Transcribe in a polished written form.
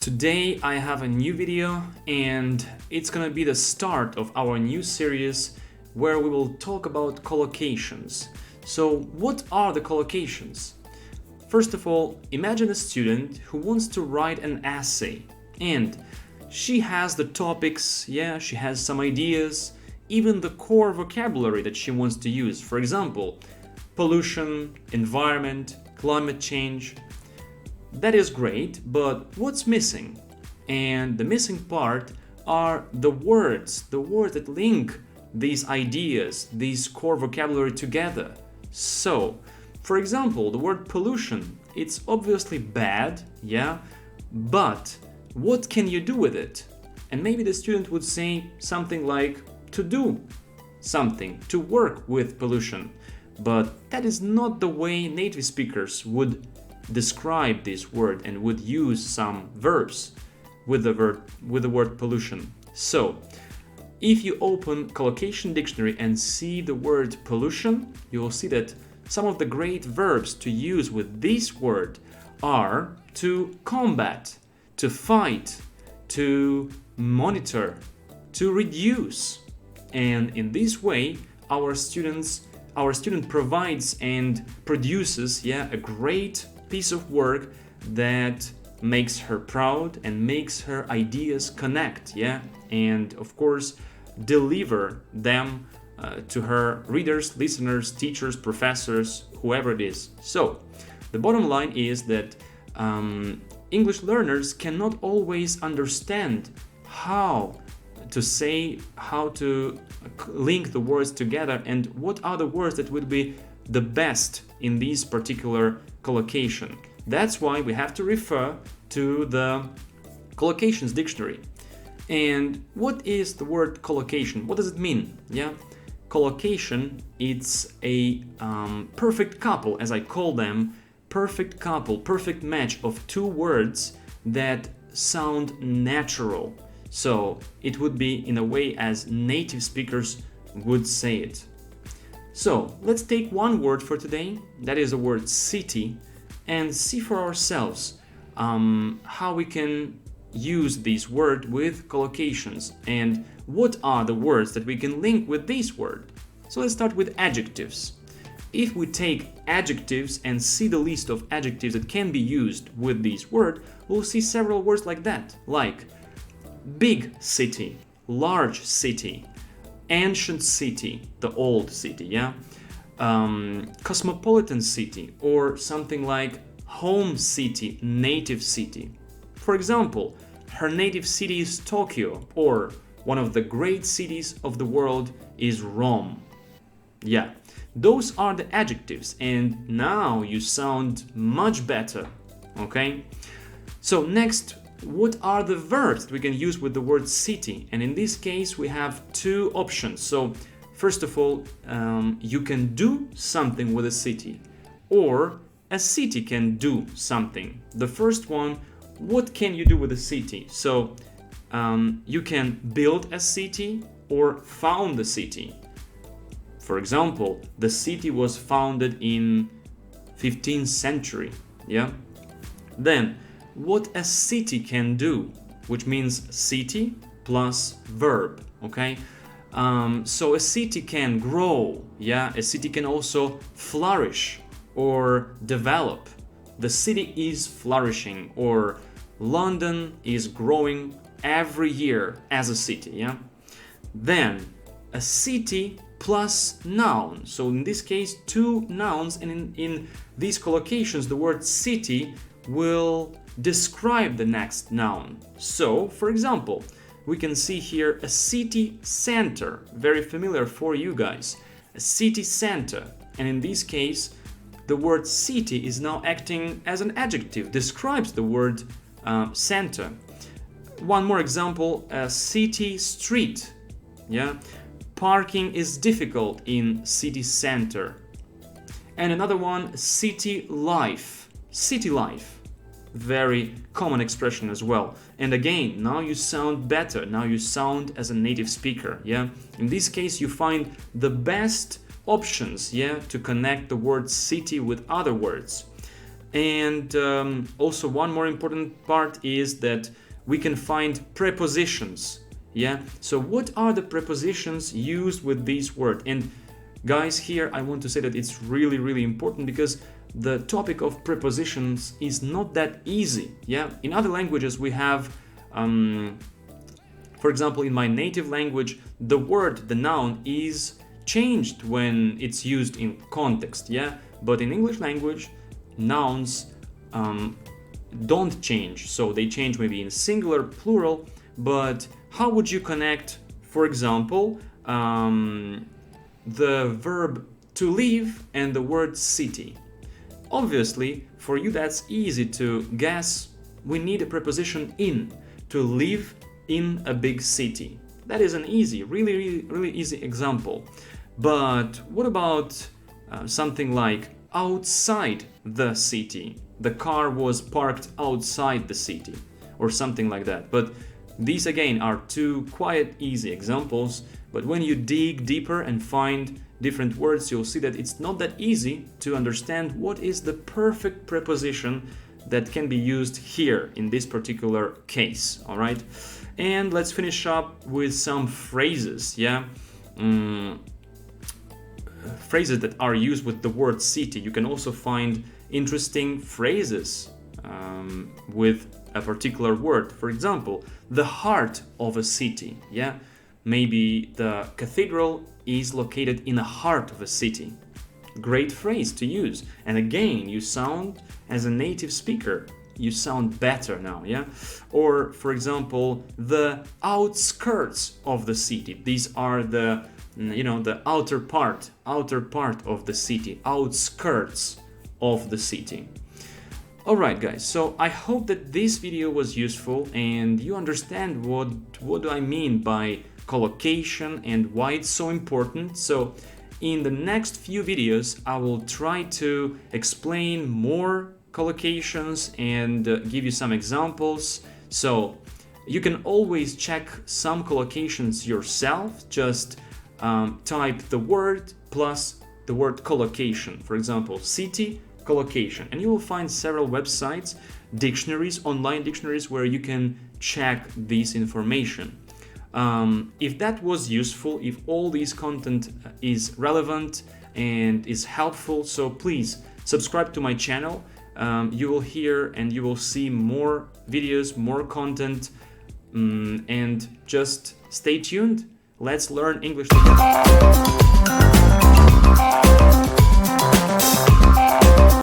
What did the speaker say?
Today I have a new video and it's gonna be the start of our new series where we will talk about collocations. So what are the collocations? First of all, imagine a student who wants to write an essay and she has the topics, she has some ideas, even the core vocabulary that she wants to use. For example, pollution, environment, climate change. That is great, but what's missing? And the missing part are the words that link these ideas, these core vocabulary together. So, for example, the word pollution, it's obviously bad, but what can you do with it? And maybe the student would say something like to do something, to work with pollution. But that is not the way native speakers would describe this word and would use some verbs with the word pollution. So, if you open Collocation dictionary and see the word pollution, you will see that some of the great verbs to use with this word are to combat, to fight, to monitor, to reduce. And in this way, our student provides and produces a great piece of work that makes her proud and makes her ideas connect, and of course deliver them to her readers, listeners, teachers, professors, whoever it is. So the bottom line is that English learners cannot always understand how to link the words together and what are the words that would be the best in this particular collocation. That's why we have to refer to the Collocations dictionary. And what is the word collocation? What does it mean? Collocation, it's a perfect couple, as I call them, perfect couple, perfect match of two words that sound natural. So it would be in a way as native speakers would say it. So let's take one word for today, that is the word city, and see for ourselves how we can use this word with collocations and what are the words that we can link with this word. So let's start with adjectives. If we take adjectives and see the list of adjectives that can be used with this word, we'll see several words like that, like big city, large city, ancient city, the old city, cosmopolitan city, or something like home city, native city. For example, her native city is Tokyo, or one of the great cities of the world is Rome. Those are the adjectives, and now you sound much better, okay? So next, what are the verbs that we can use with the word city? And in this case, we have two options. So first of all, you can do something with a city, or a city can do something. The first one, what can you do with a city? So you can build a city or found a city. For example, the city was founded in 15th century. Then what a city can do, which means city plus verb, okay? So a city can grow, a city can also flourish or develop. The city is flourishing, or London is growing every year as a city, Then a city plus noun. So in this case, two nouns, and in these collocations, the word city will describe the next noun. So, for example, we can see here a city center, very familiar for you guys, a city center. And in this case, the word city is now acting as an adjective, describes the word center. One more example, a city street, Parking is difficult in city center. And another one, city life, very common expression as well. And again, now you sound better, now you sound as a native speaker, In this case, you find the best options, to connect the word city with other words. And also one more important part is that we can find prepositions. Yeah, so what are the prepositions used with this word? And guys, here I want to say that it's really important, because the topic of prepositions is not that easy. Yeah, in other languages we have for example, in my native language, the word, the noun, is changed when it's used in context, yeah? But in English language, nouns don't change. So they change maybe in singular, plural, but how would you connect, for example, the verb to live and the word city? Obviously, for you that's easy to guess. We need a preposition in, to live in a big city. That is an easy, really easy example. But what about something like outside the city? The car was parked outside the city, or something like that. But these again are two quite easy examples, but when you dig deeper and find different words, you'll see that it's not that easy to understand what is the perfect preposition that can be used here in this particular case. All right, and let's finish up with some phrases. Yeah, phrases that are used with the word city. You can also find interesting phrases with a particular word. For example, the heart of a city. Yeah, maybe the cathedral is located in the heart of a city. Great phrase to use. And again, you sound, as a native speaker, you sound better now, yeah? Or, for example, the outskirts of the city. These are the, the outer part of the city, outskirts of the city. Alright guys, so I hope that this video was useful and you understand what do I mean by collocation and why it's so important. So in the next few videos, I will try to explain more collocations and give you some examples. So you can always check some collocations yourself. Just type the word plus the word collocation. For example, city, collocation, and you will find several websites, dictionaries, online dictionaries, where you can check this information. If that was useful, if all this content is relevant and is helpful, so please subscribe to my channel. You will hear and you will see more videos, more content, and just stay tuned. Let's learn English together.